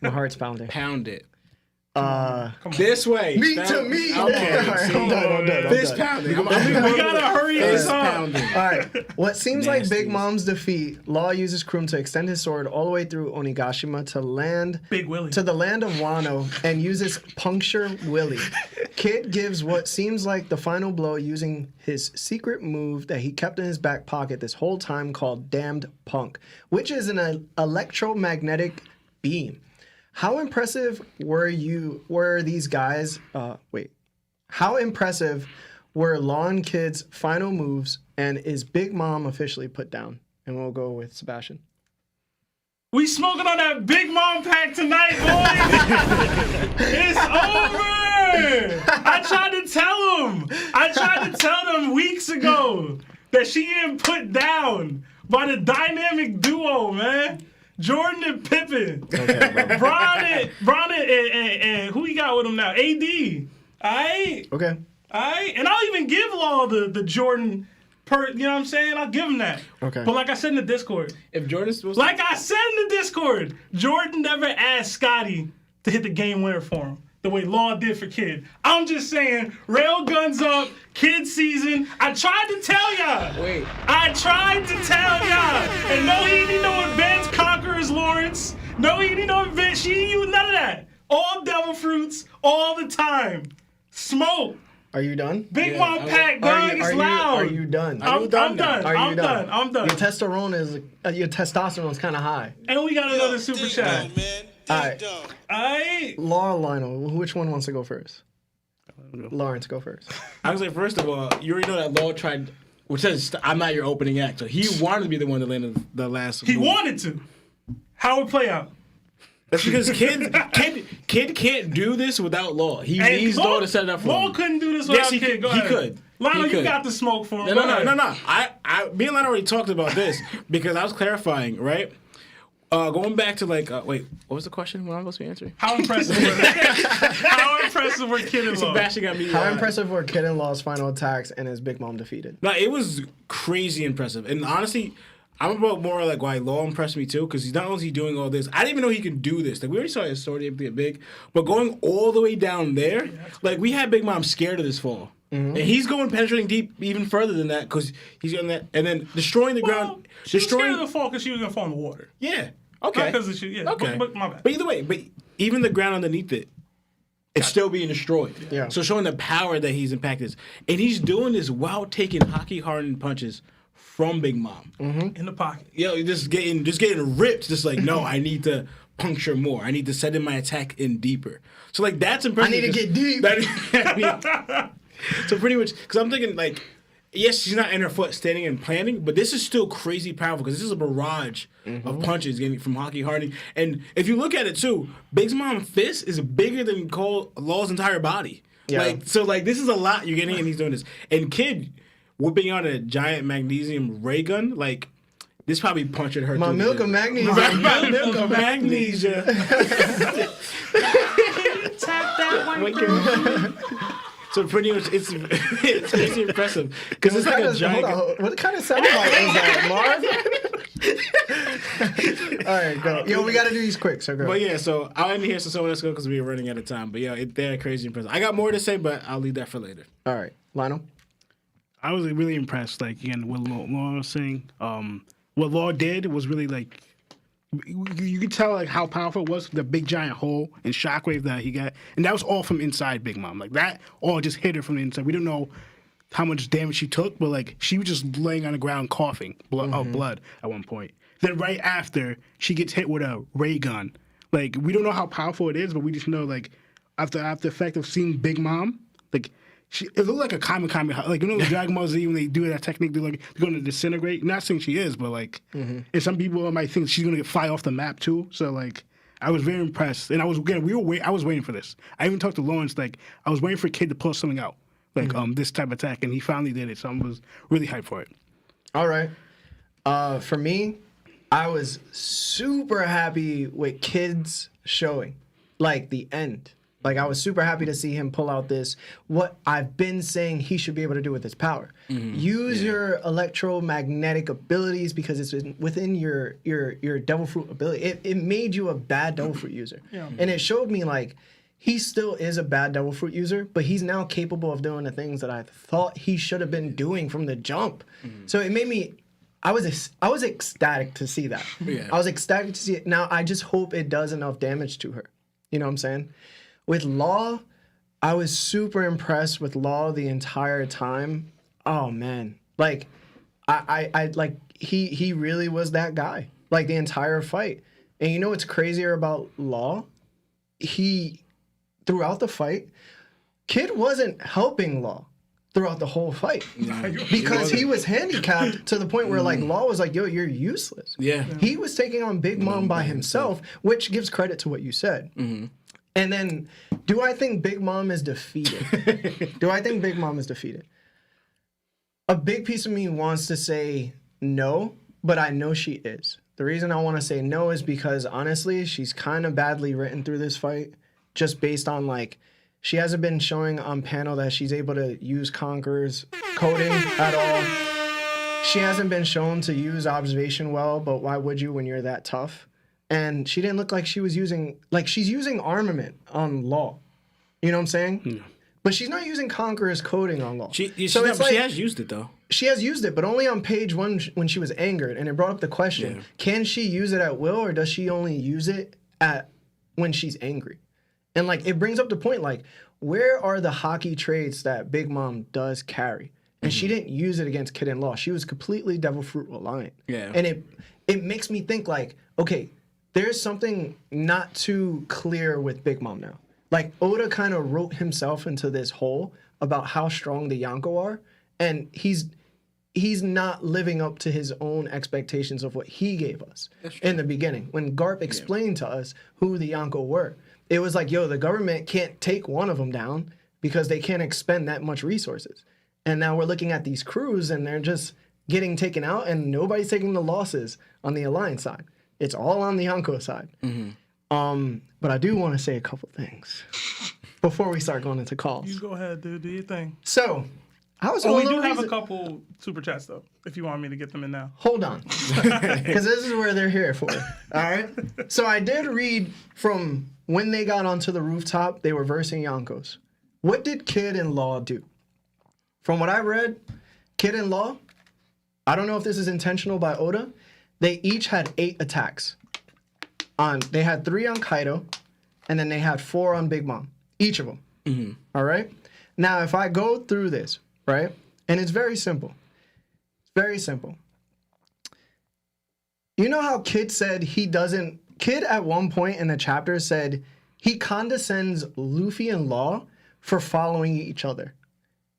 My heart's pounding. Pound it. This way. Meat to meat. Okay. All right, I'm done. Fist pounding. We gotta hurry this Fist up. pounding. All right. What seems like Big Nasties. Mom's defeat, Law uses Krum to extend his sword all the way through Onigashima Big Willie. to the land of Wano and uses Puncture Willie. Kid gives what seems like the final blow using his secret move that he kept in his back pocket this whole time called Damned Punk, which is an electromagnetic beam. How impressive were these guys? How impressive were Law and Kid's final moves, and is Big Mom officially put down? And we'll go with Sebastian. We smoking on that Big Mom pack tonight, boys. It's over. I tried to tell them weeks ago that she getting put down by the dynamic duo, man. Jordan and Pippen. Okay, Bron and who you got with him now? AD. Alright? Okay. Alright? And I'll even give Law the Jordan you know what I'm saying? I'll give him that. Okay. But like I said in the Discord, If Jordan's supposed to... like I said in the Discord, Jordan never asked Scotty to hit the game winner for him the way Law did for Kid. I'm just saying, rail guns up, Kid season. I tried to tell y'all. Wait. I tried to tell y'all. And no, he didn't know advanced conquerors, Lawrence. No, he didn't know advanced. She didn't use none of that. All devil fruits, all the time. Smoke. Are you done? Big Mom pack, gun is loud. Are you done? I'm done. Are you I'm done. Your testosterone is kind of high. And we got another super chat. All right. Alright. Law, Lionel, which one wants to go first? Lawrence, go first. I was like, first of all, you already know that Law tried... Which says, I'm not your opening act. So he wanted to be the one to land the last He move. wanted to. How it play out? That's because Kid can't do this without Law. He And needs Law to set it up for Law him. couldn't do this without Yes, Kid. Go he ahead. could. Lionel, He you could. got the smoke for him. Go No. ahead. Me and Lionel already talked about this because I was clarifying, right? Going back to like, wait, what was the question? What am I supposed to be answering? How impressive were Kid and Law? Sebastian got me. How impressive were Kid and Law's final attacks and his Big Mom defeated? No, it was crazy impressive. And honestly, I'm about more like why Law impressed me too, because he's not only is he doing all this, I didn't even know he could do this. Like we already saw his sword able to get big, but going all the way down there, like we had Big Mom scared of this fall. And he's going penetrating deep even further than that because he's on that and then destroying the ground. She was scared of the fall because she was going to fall in the water. Yeah. Okay. Not because of shit. Yeah. Okay. But my bad. But either way, even the ground underneath it, it's still being destroyed. Yeah. So showing the power that he's impacted. And he's doing this while taking hockey hardened punches from Big Mom. In the pocket. Yo, just getting ripped. Just like, no, I need to puncture more. I need to set in my attack in deeper. So like that's impressive. I need to get deep. So pretty much, because I'm thinking like, yes, she's not in her foot standing and planning, but this is still crazy powerful because this is a barrage of punches getting from hockey hardening. And if you look at it too, Big Mom's fist is bigger than Law's entire body. Yeah. Like so, like this is a lot you're getting, and he's doing this. And Kid whipping out a giant magnesium ray gun, like this probably punctured her. My milk of magnesia. My milk of magnesia. Tap that one. So pretty much, it's crazy impressive because it's like a giant. What kind of sound bite is that, Marv? All right, go. Yo, we got to do these quick, so go. But yeah, so I'll end here so someone else go because we're running out of time. But yeah, they're crazy impressive. I got more to say, but I'll leave that for later. All right, Lionel. I was really impressed. Like again, what Law was saying. What Law did was really like. You could tell like how powerful it was, the big giant hole and shockwave that he got, and that was all from inside Big Mom. Like that all just hit her from the inside. We don't know how much damage she took, but like she was just laying on the ground coughing blood at one point. Then right after she gets hit with a ray gun. Like we don't know how powerful it is, but we just know like after the effect of seeing Big Mom, like. It looked like a Kamehameha. Like, you know, Dragon Ball Z, when they do that technique, they're going to disintegrate. Not saying she is, but, like, and some people might think she's going to fly off the map, too. So, like, I was very impressed. And I was waiting for this. I even talked to Lawrence, like, I was waiting for a Kid to pull something out, like, this type of attack, and he finally did it. So I was really hyped for it. All right. For me, I was super happy with Kid's showing. Like, the end. Like, I was super happy to see him pull out this, what I've been saying he should be able to do with his power. Use your electromagnetic abilities because it's within your devil fruit ability. It made you a bad devil fruit user. And it showed me, like, he still is a bad devil fruit user, but he's now capable of doing the things that I thought he should have been doing from the jump. So it made me... I was ecstatic to see that. I was ecstatic to see it. Now, I just hope it does enough damage to her. You know what I'm saying? With Law, I was super impressed with Law the entire time. Oh man, like I like he really was that guy. Like the entire fight. And you know what's crazier about Law? He throughout the fight, Kid wasn't helping Law throughout the whole fight because he was handicapped to the point where like Law was like, yo, you're useless. He was taking on Big Mom by himself, which gives credit to what you said. And then, do I think Big Mom is defeated? Do I think Big Mom is defeated? A big piece of me wants to say no, but I know she is. The reason I want to say no is because, honestly, she's kind of badly written through this fight, just based on, like, she hasn't been showing on panel that she's able to use Conqueror's coding at all. She hasn't been shown to use observation well, but why would you when you're that tough? And she didn't look like she was using, like, she's using armament on Law. You know what I'm saying? But she's not using Conqueror's coding on Law. She has used it, though. She has used it, but only on page 1 when she was angered. And it brought up the question, can she use it at will, or does she only use it when she's angry? And, like, it brings up the point, like, where are the hockey traits that Big Mom does carry? And she didn't use it against Kid and Law. She was completely Devil Fruit reliant. And it makes me think, like, okay, there's something not too clear with Big Mom now. Like, Oda kind of wrote himself into this hole about how strong the Yonko are, and he's not living up to his own expectations of what he gave us in the beginning. When Garp explained to us who the Yonko were, it was like, yo, the government can't take one of them down because they can't expend that much resources. And now we're looking at these crews, and they're just getting taken out, and nobody's taking the losses on the Alliance side. It's all on the Yonko side. But I do want to say a couple things before we start going into calls. You go ahead, dude. Do your thing. So, I was we do have a couple super chats, though, if you want me to get them in now. Hold on. Because this is where they're here for. All right? So, I did read from when they got onto the rooftop, they were versing Yonkos. What did Kid and Law do? From what I read, Kid and Law, I don't know if this is intentional by Oda, they each had 8 attacks. They had 3 on Kaido, and then they had 4 on Big Mom. Each of them. All right? Now, if I go through this, right? And it's very simple. It's very simple. You know how Kid said Kid at one point in the chapter said he condescends Luffy and Law for following each other.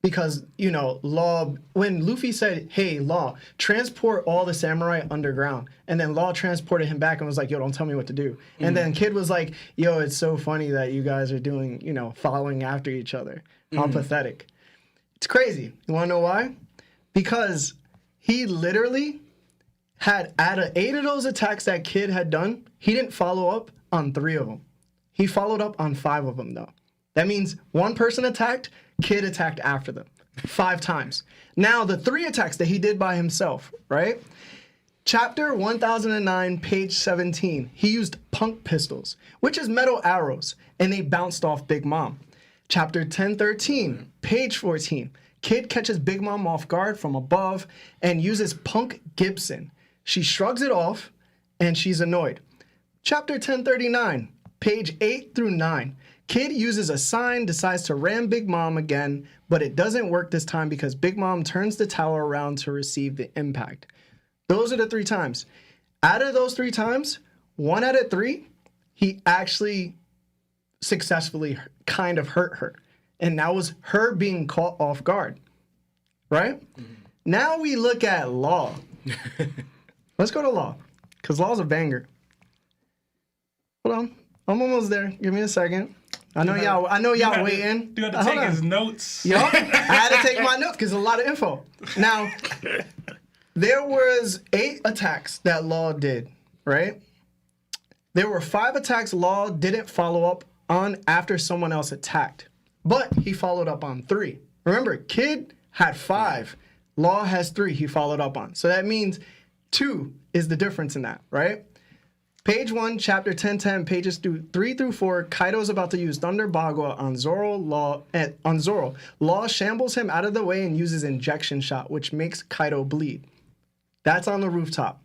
Because, you know, Law, when Luffy said, hey, Law, transport all the samurai underground. And then Law transported him back and was like, yo, don't tell me what to do. And then Kid was like, yo, it's so funny that you guys are doing, you know, following after each other. How pathetic. It's crazy. You want to know why? Because he literally had, out of 8 of those attacks that Kid had done, he didn't follow up on 3 of them. He followed up on 5 of them, though. That means one person attacked, Kid attacked after them 5 times. Now, the 3 attacks that he did by himself, right? Chapter 1009, page 17, he used punk pistols, which is metal arrows, and they bounced off Big Mom. Chapter 1013, page 14, Kid catches Big Mom off guard from above and uses Punk Gibson. She shrugs it off, and she's annoyed. Chapter 1039, page 8 through 9, Kid uses a sign, decides to ram Big Mom again, but it doesn't work this time because Big Mom turns the tower around to receive the impact. Those are the 3 times. Out of those 3 times, 1 out of 3, he actually successfully kind of hurt her. And that was her being caught off guard. Right? Now we look at Law. Let's go to Law, because Law's a banger. Hold on. I'm almost there. Give me a second. I know y'all waiting. You had to take his notes. Yup. I had to take my notes because there's a lot of info. Now, there was 8 attacks that Law did, right? There were 5 attacks Law didn't follow up on after someone else attacked. But he followed up on 3. Remember, Kid had 5. Law has 3 he followed up on. So that means 2 is the difference in that, right? Page 1, chapter 1010, pages 3 through 4, Kaido's about to use Thunder Bagua on Zoro. Law shambles him out of the way and uses injection shot, which makes Kaido bleed. That's on the rooftop.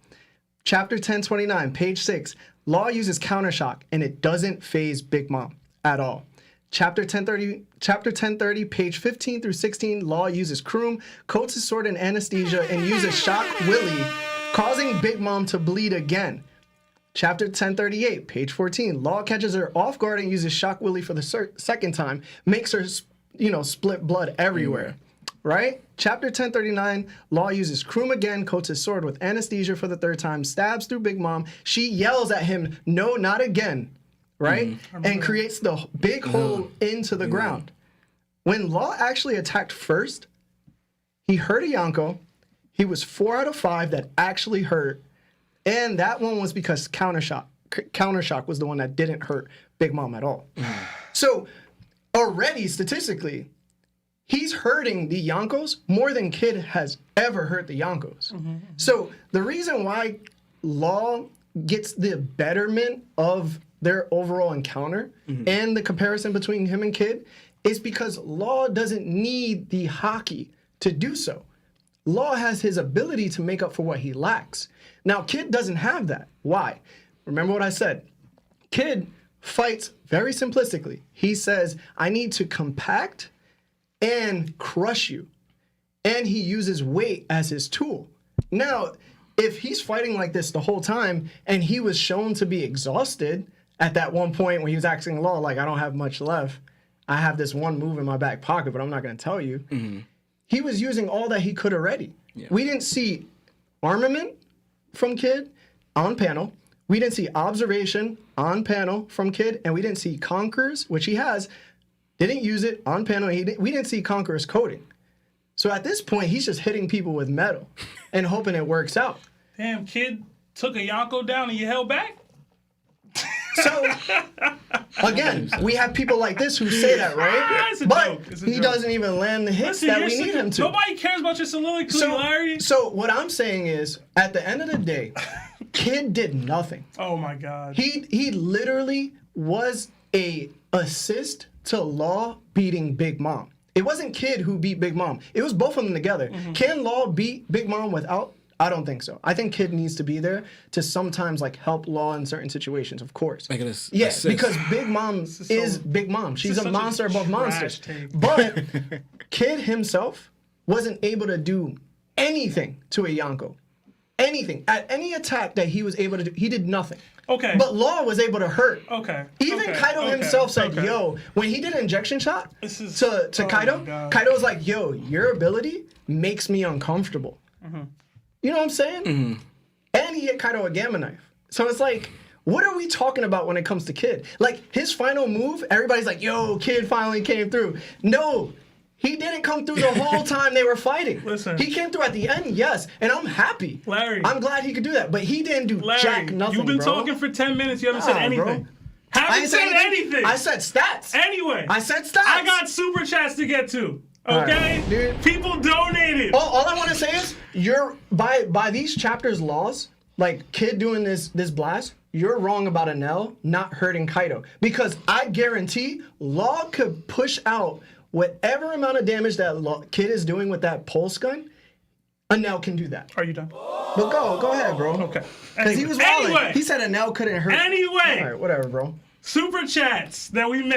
Chapter 1029, page 6, Law uses counter shock, and it doesn't phase Big Mom at all. Chapter 1030, page 15 through 16, Law uses Kroom, coats his sword in anesthesia, and uses Shock Willie, causing Big Mom to bleed again. Chapter 1038, page 14, Law catches her off guard and uses Shock Willie for the second time, makes her, split blood everywhere, right? Chapter 1039, Law uses Kroom again, coats his sword with anesthesia for the 3rd time, stabs through Big Mom. She yells at him, "No, not again," right? And creates the big hole into the ground. When Law actually attacked first, he hurt a Yonko. He was 4 out of 5 that actually hurt. And that one was because Countershock was the one that didn't hurt Big Mom at all. So already, statistically, he's hurting the Yonkos more than Kid has ever hurt the Yonkos. So the reason why Law gets the betterment of their overall encounter and the comparison between him and Kid is because Law doesn't need the hockey to do so. Law has his ability to make up for what he lacks. Now, Kid doesn't have that. Why? Remember what I said. Kid fights very simplistically. He says, I need to compact and crush you. And he uses weight as his tool. Now, if he's fighting like this the whole time and he was shown to be exhausted at that one point when he was asking Law, like, I don't have much left. I have this one move in my back pocket, but I'm not going to tell you. He was using all that he could already. Yeah. We didn't see armament from Kid on panel. We didn't see observation on panel from Kid. And we didn't see Conquerors, which he has. Didn't use it on panel. We didn't see Conquerors coding. So at this point, he's just hitting people with metal and hoping it works out. Damn, Kid took a Yonko down and you held back? So, again, we have people like this who say that, right? But he doesn't even land the hits that we need him to. Nobody cares about your soliloquy, Larry. So what I'm saying is, at the end of the day, Kid did nothing. Oh, my God. He literally was a assist to Law beating Big Mom. It wasn't Kid who beat Big Mom. It was both of them together. Can Law beat Big Mom without... I don't think so. I think Kid needs to be there to sometimes help Law in certain situations, of course. Like yes, because Big Mom is Big Mom. She's a monster above monsters. But Kid himself wasn't able to do anything to a Yonko. Anything. At any attack that he was able to do, he did nothing. Okay. But Law was able to hurt. Okay. Even Kaido himself said, yo, when he did an injection shot to Kaido, Kaido was like, yo, your ability makes me uncomfortable. You know what I'm saying? And he hit Kaido a Gamma Knife. So it's like, what are we talking about when it comes to Kid? Like, his final move, everybody's like, yo, Kid finally came through. No, he didn't come through the whole time they were fighting. Listen. He came through at the end, yes, and I'm happy. Larry. I'm glad he could do that, but he didn't do jack nothing, you've been bro. talking for 10 minutes, you haven't said anything. Bro. Haven't said anything. I said stats. Anyway. I said stats. I got super chats to get to. Okay? Right, dude. People donated. All I want to say is, you're by these chapters' laws, like Kid doing this blast, you're wrong about Enel not hurting Kaido. Because I guarantee Law could push out whatever amount of damage that Kid is doing with that pulse gun. Enel can do that. Are you done? But go ahead, bro. Okay. Because he was wilding. He said Enel couldn't hurt. Anyway. All right, whatever, bro. Super chats that we made.